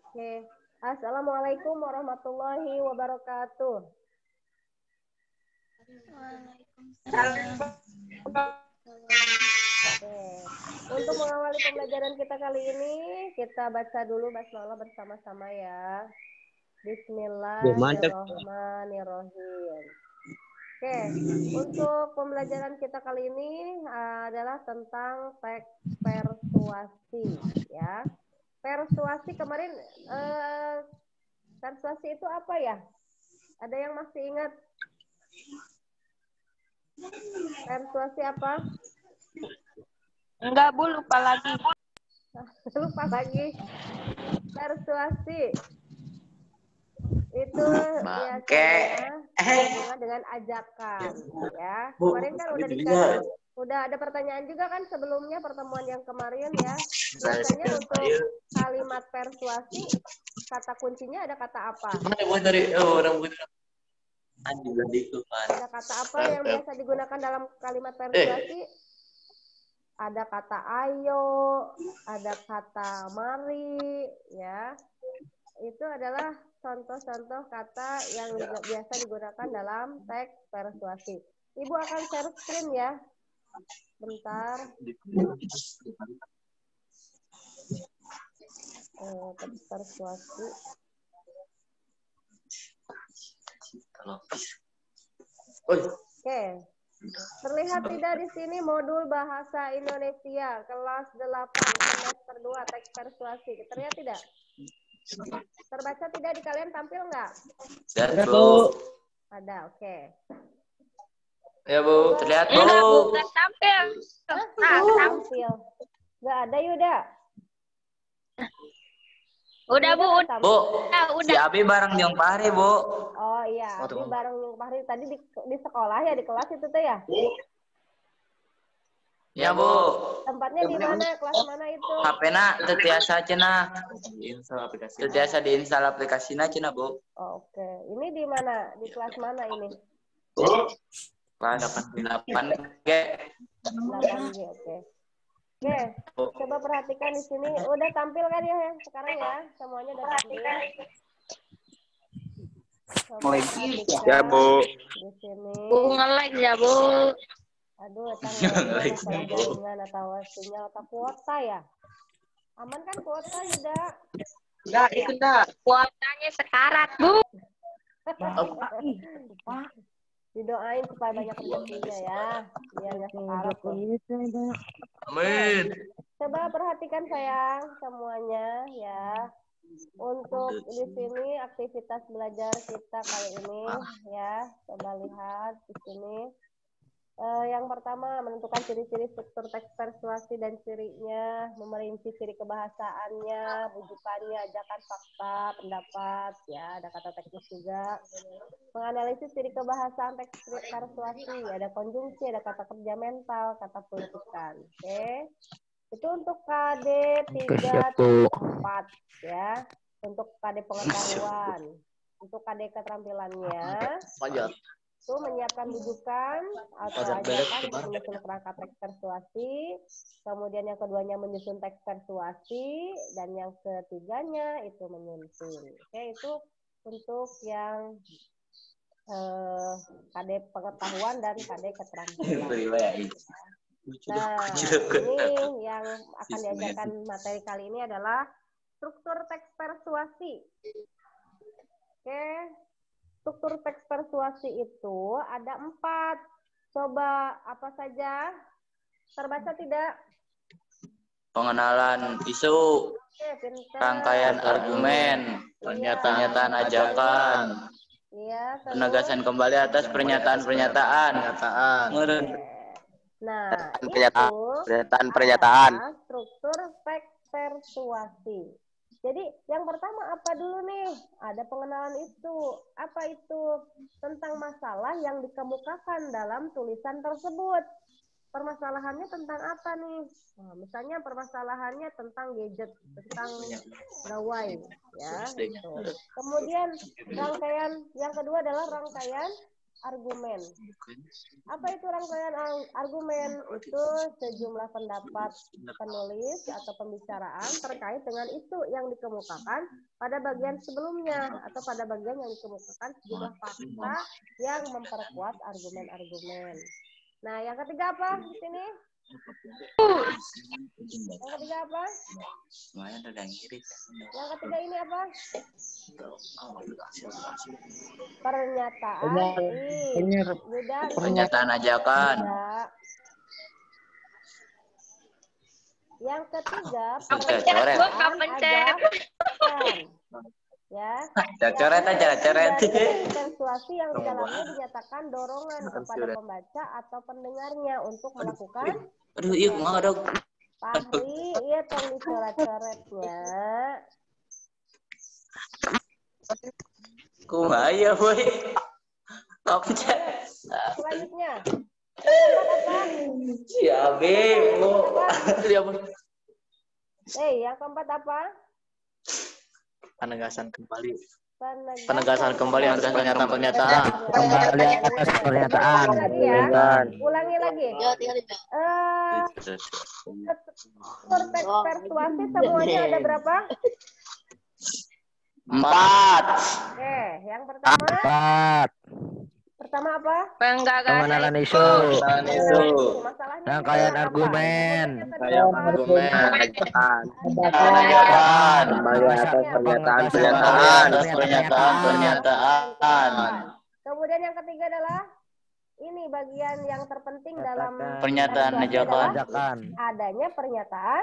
Oke. Assalamualaikum warahmatullahi wabarakatuh. Waalaikumsalam. Oke. Untuk mengawali pembelajaran kita kali ini, kita baca dulu basmalah bersama-sama ya. Bismillahirrahmanirrahim. Oke, untuk pembelajaran kita kali ini adalah tentang teks persuasi ya. Persuasi kemarin persuasi itu apa ya? Ada yang masih ingat? Persuasi apa? Enggak, Bu, lupa lagi. Lupa lagi. Persuasi itu biasanya berhubungan dengan ajakan ya. Kemarin kan udah dikasih, udah ada pertanyaan juga kan sebelumnya pertemuan yang kemarin ya. Biasanya untuk kalimat persuasi kata kuncinya ada kata apa? Ada kata apa yang biasa digunakan dalam kalimat persuasi? Ada kata ayo, ada kata mari, ya. Itu adalah contoh-contoh kata yang biasa digunakan dalam teks persuasi. Ibu akan share screen ya. Bentar. Teks persuasi. Oke. Terlihat tidak di sini modul bahasa Indonesia kelas 8 semester 2 teks persuasi. Terlihat tidak? Terbaca tidak di kalian, tampil nggak? Ada, Bu. Ada, oke. Ya, Bu. Terlihat, Bu. Enggak, Bu. Nggak tampil. Tampil. Nggak ada, Yuda? Udah, Bu. Bu, Udah. si Abi bareng Nyong Pahri, Bu. Oh iya, Abi bareng Nyong Pahri. Tadi di sekolah ya, di kelas itu tuh ya? Ya, Bu. Tempatnya di mana? Kelas mana itu? HP-na tetiasa cenah. Tetiasa diinstal aplikasinya cenah, Bu. Oh, oke. Ini di mana? Di kelas mana ini? Kelas 8 G. 8G, oke. Oke, coba perhatikan di sini. Udah tampil kan ya sekarang ya? Semuanya udah tampil. Coba perhatikan Ya, Bu. di sini. Bu, nge-like ya, Bu. Aduh, tanggalnya masalah jaringan atau sinyal atau kuota ya? Aman kan kuota, Yuda? Enggak, itu enggak. Kuotanya sekarat, Bu. Didoain supaya banyak rezekinya ya. Biar nggak sekarat tuh. Amin. Coba perhatikan sayang semuanya ya. Untuk di sini aktivitas belajar kita kali ini ya. Coba lihat di sini. Yang pertama, menentukan ciri-ciri struktur teks persuasi dan cirinya, memerinci ciri kebahasaannya, bujukannya, ajakan, fakta, pendapat, ya, ada kata teknis juga. Menganalisis ciri kebahasaan teks persuasi, ada konjungsi, ada kata kerja mental, kata politikan. Oke. Itu untuk KD 3/4 ya. Untuk KD pengetahuan. Untuk KD keterampilannya. Itu menyiapkan bujukan atau ajakan untuk menyusun kerangka teks persuasi, kemudian yang keduanya menyusun teks persuasi, dan yang ketiganya itu menyusun. Oke, itu untuk yang KD pengetahuan dan KD keterampilan. Nah, ini yang akan diajarkan materi kali ini adalah struktur teks persuasi. Oke. Struktur teks persuasi itu ada 4. Coba apa saja? Terbaca tidak? Pengenalan isu, rangkaian argumen, pernyataan ajakan, iya, penegasan kembali atas pernyataan-pernyataan. Nah, pernyataan. Struktur teks persuasi. Jadi yang pertama apa dulu nih? Ada pengenalan itu. Apa itu? Tentang masalah yang dikemukakan dalam tulisan tersebut. Permasalahannya tentang apa nih? Nah, misalnya permasalahannya tentang gadget, tentang gawai, ya. Gitu. Kemudian rangkaian yang kedua adalah rangkaian argumen. Apa itu rangkaian argumen? Itu sejumlah pendapat penulis atau pembicaraan terkait dengan isu yang dikemukakan pada bagian sebelumnya atau pada bagian yang dikemukakan sejumlah fakta yang memperkuat argumen-argumen. Nah, yang ketiga apa di sini? Yang ketiga apa? Yang ketiga ini apa? Pernyataan. Pernyataan ajakan. Yang ketiga, Coret. ajakan. Ya. Coret aja, coret. Persuasi yang di dalamnya dinyatakan dorongan kepada pembaca atau pendengarnya untuk melakukan. Aduh, iya mau dong. Pahli, iya tong dicoret-coretnya. Kumaya, boy. Komcet. Selanjutnya. Apa? Siabe, Bu. Yang keempat apa? Penegasan kembali atas pernyataan. Kembali atas pernyataan. Ulangi lagi. Persuasi semuanya ada berapa? 4. Oke, yang pertama. 4. Pertama apa? Pengenalan isu. Masalahnya Rangkaian argumen. Ajakan. Kembali atas Pernyataan. Kemudian yang ketiga adalah ini bagian yang terpenting dalam Pernyataan ajakan. Adanya pernyataan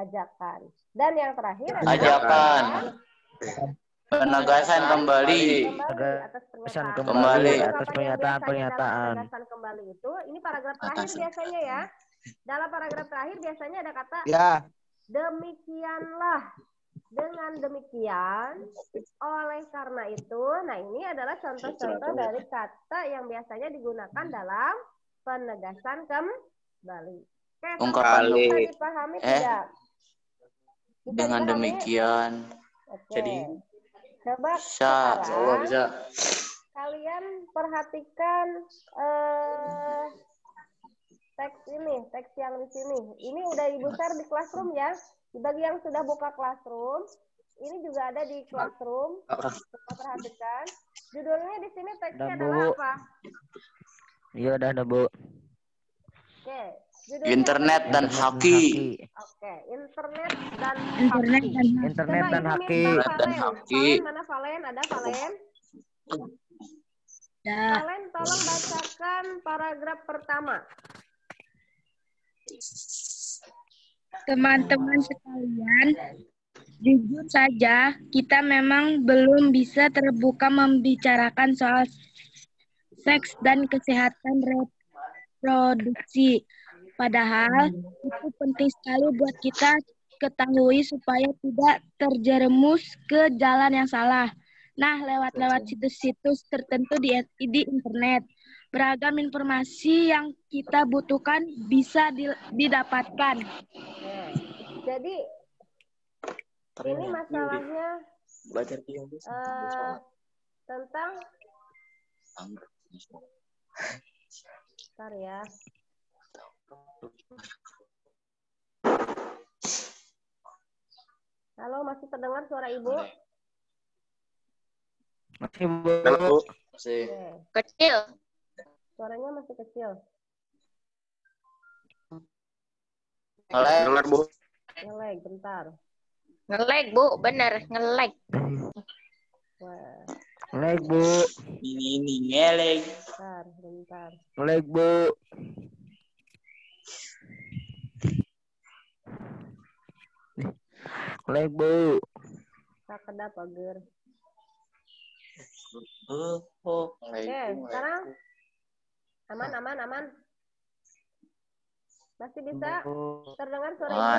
ajakan. Dan yang terakhir Ajakan. Penegasan kembali. atas pernyataan. Penegasan kembali itu ini paragraf terakhir biasanya ya. Dalam paragraf terakhir biasanya ada kata demikianlah. Dengan demikian, oleh karena itu, nah ini adalah contoh-contoh dari kata yang biasanya digunakan dalam penegasan kembali. Oke, Kembali. bisa dipahami tidak? Bisa Dengan dipahami? demikian. Oke. Jadi coba bisa. sekarang kalian perhatikan teks yang di sini. Ini udah Ibu share di Classroom ya. Bagi yang sudah buka Classroom, ini juga ada di Classroom. Coba perhatikan. Judulnya di sini teksnya adalah apa? Iya, udah Bu. Oke. Judulnya Internet dan haki. Oke, internet dan haki. Valen, mana Valen? Ada Valen? Valen, tolong bacakan paragraf pertama. Teman-teman sekalian, jujur saja kita memang belum bisa terbuka membicarakan soal seks dan kesehatan reproduksi. Padahal itu penting sekali buat kita ketahui supaya tidak terjerumus ke jalan yang salah. Nah, lewat situs-situs tertentu di internet, beragam informasi yang kita butuhkan bisa didapatkan. Jadi ini masalahnya tentang bentar ya. Halo, masih terdengar suara Ibu? Masih Bu. Kecil. Suaranya masih kecil. Ngelag, Bu. Ngelag, bentar. Ngelag, Bu. Bener, ngelag. Wah, Ngelag Bu. Ini ngelag. bentar. Ngelag Bu. Ngelag Bu. Tak kedap agar. Oke, sekarang aman. Masih bisa terdengar suara Ibu?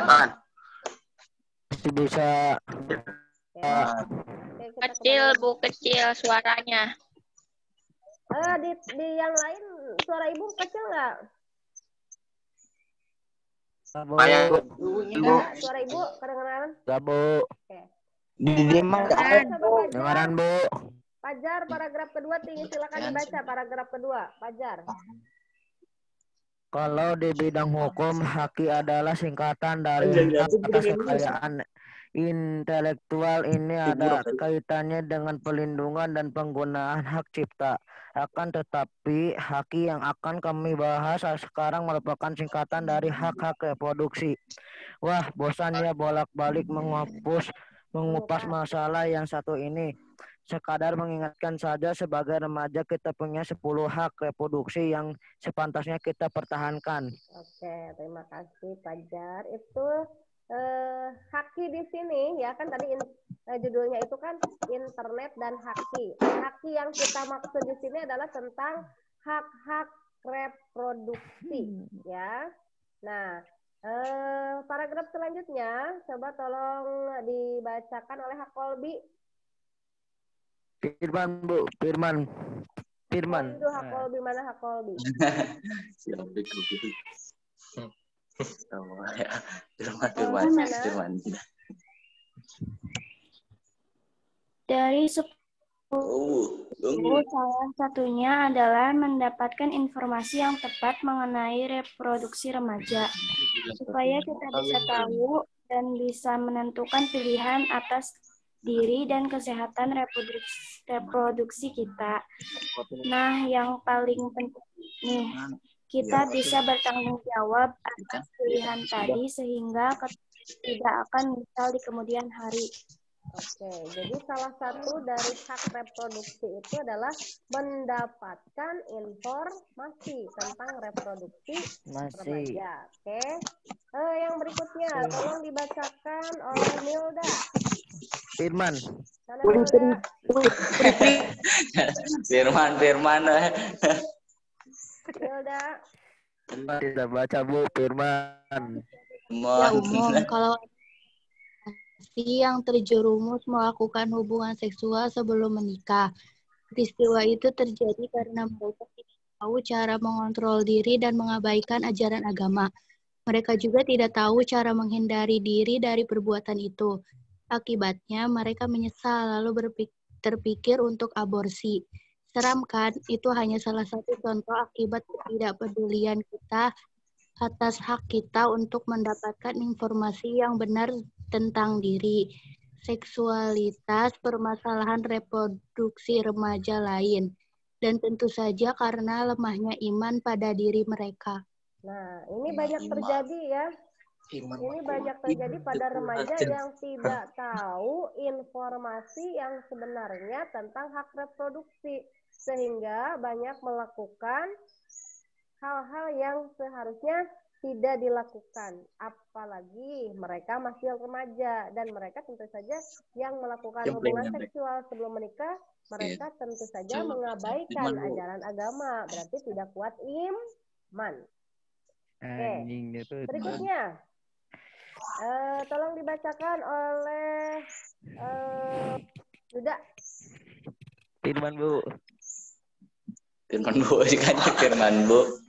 Masih bisa. Oke, Kecil, Bu. Kecil suaranya. Di yang lain suara Ibu kecil nggak? Enggak, suara Ibu kedengeran? Enggak Bu. Oke. Dengaran Bu. Fajar, paragraf kedua tinggi, silakan dibaca paragraf kedua. Fajar. Kalau di bidang hukum, haki adalah singkatan dari hak atas kekayaan intelektual. Ini ada kaitannya dengan pelindungan dan penggunaan hak cipta. Akan tetapi, haki yang akan kami bahas sekarang merupakan singkatan dari hak-hak reproduksi. Wah, bosan ya bolak-balik mengupas masalah yang satu ini. Sekadar mengingatkan saja, sebagai remaja kita punya 10 hak reproduksi yang sepantasnya kita pertahankan. Oke, terima kasih Fajar. Itu haki di sini ya kan tadi judulnya itu kan internet dan haki. Haki yang kita maksud di sini adalah tentang hak-hak reproduksi ya. Nah, paragraf selanjutnya coba tolong dibacakan oleh Hak Kolbi. Firman, Bu. Firman. Itu Hak Kolbi, mana Hak Kolbi? Firman. Dari 10, salah satunya adalah mendapatkan informasi yang tepat mengenai reproduksi remaja, supaya kita bisa tahu dan bisa menentukan pilihan atas diri dan kesehatan reproduksi kita. Nah, yang paling penting nih, kita bisa bertanggung jawab atas pilihan tadi sehingga tidak akan menyesal di kemudian hari. Oke, jadi salah satu dari hak reproduksi itu adalah mendapatkan informasi tentang reproduksi remaja. Oke, yang berikutnya tolong dibacakan oleh Milda. Firman. Firman. Milda. Tidak baca, Bu. Firman. Ya, umum kalau yang terjerumus melakukan hubungan seksual sebelum menikah. Peristiwa itu terjadi karena mereka tidak tahu cara mengontrol diri dan mengabaikan ajaran agama. Mereka juga tidak tahu cara menghindari diri dari perbuatan itu. Akibatnya mereka menyesal lalu terpikir untuk aborsi. Seram kan? Itu hanya salah satu contoh akibat ketidakpedulian kita atas hak kita untuk mendapatkan informasi yang benar tentang diri, seksualitas, permasalahan reproduksi remaja lain, dan tentu saja karena lemahnya iman pada diri mereka. Nah, ini banyak terjadi ya. Ini banyak terjadi pada remaja yang tidak tahu informasi yang sebenarnya tentang hak reproduksi, sehingga banyak melakukan hal-hal yang seharusnya tidak dilakukan, apalagi mereka masih remaja dan mereka tentu saja yang melakukan hubungan seksual sebelum menikah, mereka tentu saja mengabaikan ajaran agama, berarti tidak kuat iman. Oke, berikutnya tolong dibacakan oleh Yuda. Firman, Bu. Firman, Bu.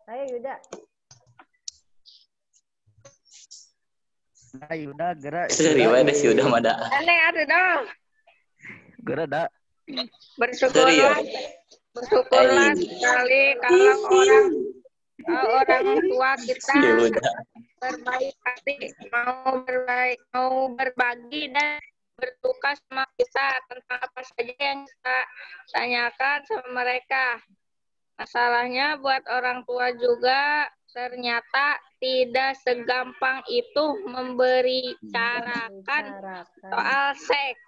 Ayo Yuda. Nah, Yuda gerak. Riwayat si Yuda mada. Aneh ada dong. Gerak dak. Bersyukurlah sekali kalau orang tua kita berbaik hati, mau berbagi dan bertukar sama kita tentang apa saja yang kita tanyakan sama mereka. Masalahnya buat orang tua juga ternyata tidak segampang itu membicarakan soal seks,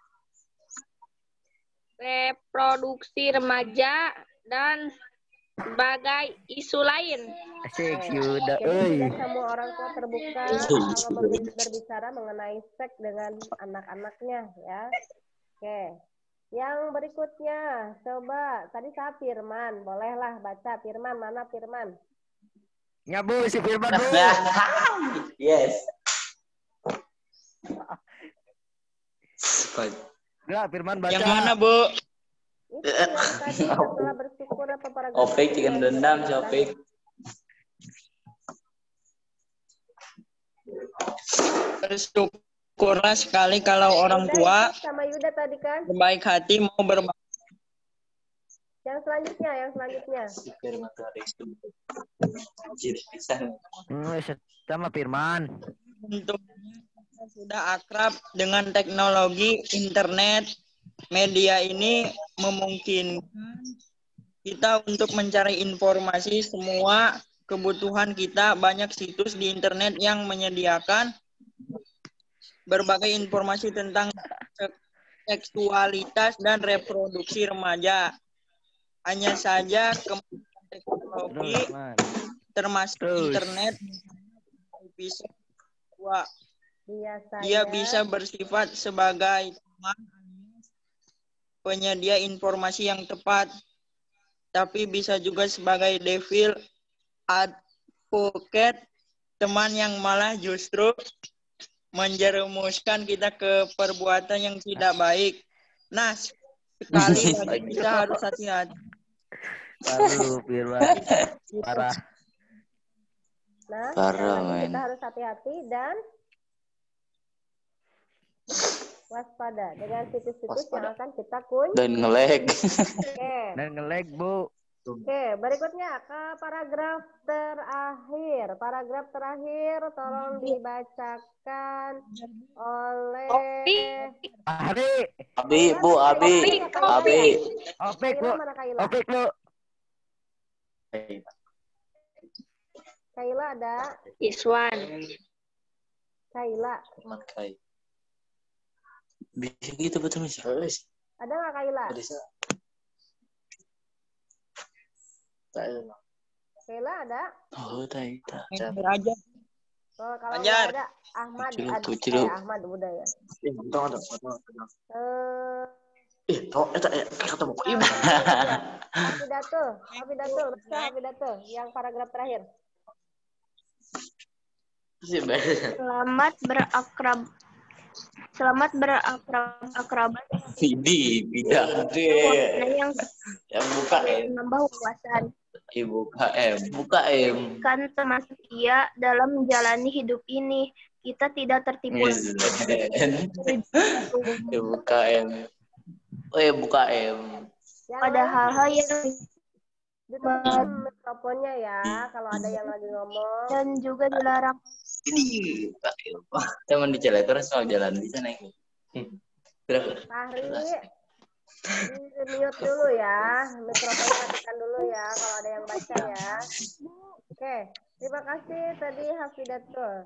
reproduksi remaja, dan sebagai isu lain. Asik, Yuda. Tidak semua orang tua terbuka kalau berbicara mengenai seks dengan anak-anaknya ya. Oke. Yang berikutnya, coba tadi saya Firman, bolehlah baca Firman, mana Firman? Ya, Bu, si Firman, Bu. Yes. Gerak, Firman baca. Yang mana, Bu? Itu yang tadi setelah bersyukur apa paragraf. Opik chicken dendam, Opik. Syukurlah sekali kalau orang tua sama Yuda tadi kan. berbaik hati mau berbagi. Yang selanjutnya. Sama Firman. Untuk sudah akrab dengan teknologi internet, media ini memungkinkan kita untuk mencari informasi semua kebutuhan kita. Banyak situs di internet yang menyediakan berbagai informasi tentang seksualitas dan reproduksi remaja. Hanya saja kemampuan teknologi termasuk internet bisa dia bisa bersifat sebagai teman penyedia informasi yang tepat, tapi bisa juga sebagai devil advocate, teman yang malah justru menjerumuskan kita ke perbuatan yang tidak baik. Nah, sekali lagi kita harus hati-hati. Aduh, Firman. Parah. Nah, kita harus hati-hati dan waspada dengan situs-situs yang akan kita kunjungi. Dan nge-lag. Oke. Dan nge-lag, Bu. Oke, berikutnya ke paragraf terakhir. Paragraf terakhir tolong dibacakan oleh Abi, Bu. Opik, Bu. Kaila ada? Iswan. Kaila. Bisa gitu betul bisa. Ada nggak Kaila? Kaila ada? Oh, tak. Aja. Oh, kalau nggak ada Ahmad Ahmad udah ya. Hafidatul, yang paragraf terakhir. Selamat berakraban. Ini bidang Yang buka menambah wawasan. Buka Kan termasuk ia dalam menjalani hidup ini. Kita tidak tertipu. Buka Pada hal-hal yang mikrofonnya ya, kalau ada yang lagi ngomong. Dan juga dilarang. Ini teman di Cileter soal jalan di sana. Fahri, di-mute dulu ya, mikrofonnya matikan dulu ya, kalau ada yang baca ya. Oke, terima kasih tadi Hafidatul.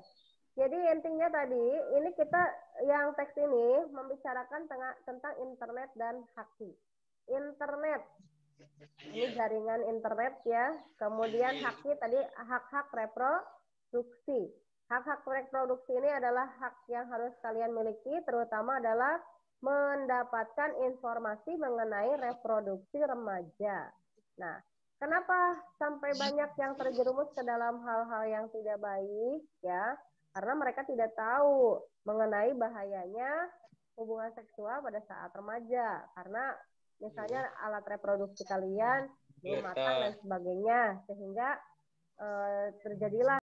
Jadi intinya tadi, ini kita yang teks ini membicarakan tentang internet dan haki. Internet, ini jaringan internet ya. Kemudian haki tadi hak-hak reproduksi. Hak-hak reproduksi ini adalah hak yang harus kalian miliki, terutama adalah mendapatkan informasi mengenai reproduksi remaja. Nah, kenapa sampai banyak yang terjerumus ke dalam hal-hal yang tidak baik ya? Karena mereka tidak tahu mengenai bahayanya hubungan seksual pada saat remaja. Karena misalnya alat reproduksi kalian belum matang dan sebagainya, sehingga terjadilah